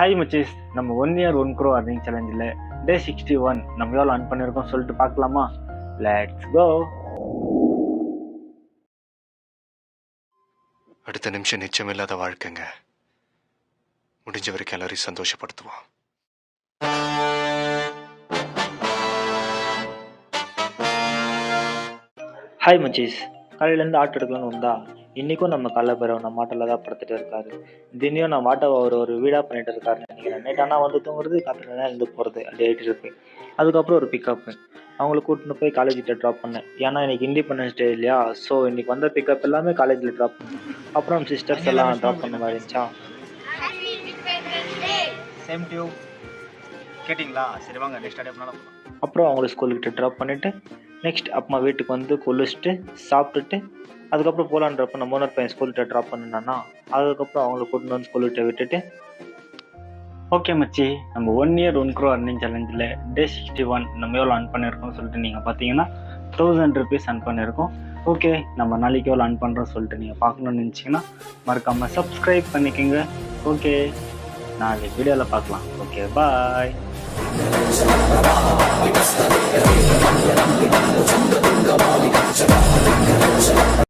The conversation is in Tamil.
ஹாய் மச்சீஸ், நம்ம 1 year 1 crore earning சேலஞ்சில் டே 61 நம்ம எவ்வளோ earn பண்ணியிருக்கோம் சொல்லிட்டு பார்க்கலாமா? Let's go. அடுத்த நிமிஷம் நிச்சயமில்லாத வாழ்க்கைங்க. முடிஞ்ச வரைக்கும் எல்லாரையும் சந்தோஷப்படுத்துவோம். ஹாய் மச்சீஸ், காலையிலேருந்து ஆட்டோ எடுக்கலான்னு வந்தா இன்றைக்கும் நம்ம கள்ளப்பெறவு நம்ம ஆட்டோவில் தான் படுத்துட்டு இருக்காரு. தினையும் நம்ம ஆட்டோ ஒரு வீடாக பண்ணிட்டு இருக்காருன்னு நினைக்கிறேன். நைட் ஆனால் வந்து தூங்குறது, காலையில் இருந்து போகிறது அப்படி ஆகிட்டு இருக்கு. அதுக்கப்புறம் ஒரு பிக்கப்பு அவங்கள கூட்டின்னு போய் காலேஜ்கிட்ட ட்ராப் பண்ணேன். ஏன்னா இன்றைக்கி இண்டிபெண்டன்ஸ் டே இல்லையா, ஸோ இன்றைக்கி வந்த பிக்கப் எல்லாமே காலேஜில் ட்ராப் பண்ணேன். அப்புறம் சிஸ்டர்ஸ் எல்லாம் ட்ராப் பண்ண மாதிரி இருந்துச்சா. சேம் டியூ கேட்டிங்களா? சரி வாங்க நெக்ஸ்ட் டே பண்ணலாம். அப்புறம் அவங்கள ஸ்கூலுக்கிட்ட ட்ராப் பண்ணிவிட்டு நெக்ஸ்ட் அம்மா வீட்டுக்கு வந்து குளிச்சுட்டு சாப்பிட்டுட்டு அதுக்கப்புறம் போகலான்றப்ப நம்ம ஓனர் பையன் ஸ்கூல்கிட்ட ட்ராப் பண்ணினான்னா அதுக்கப்புறம் அவங்கள கூட்டின்னு வந்து ஸ்கூல்கிட்ட விட்டுட்டு ஓகே மச்சி, நம்ம 1 year 1 crore earning சேலஞ்சில் டே 61 நம்ம எவ்வளோ earn பண்ணியிருக்கோம்னு சொல்லிட்டு நீங்கள் பார்த்தீங்கன்னா 1000 rupees earn பண்ணியிருக்கோம். ஓகே, நம்ம நாளைக்கு எவ்வளோ earn பண்ணுறோம் சொல்லிட்டு நீங்கள் பார்க்கணுன்னு நினச்சிங்கன்னா மறக்காமல் சப்ஸ்கிரைப் பண்ணிக்கோங்க. ஓகே, நாளைக்கு வீடியோவில் பார்க்கலாம். ஓகே, பாய்.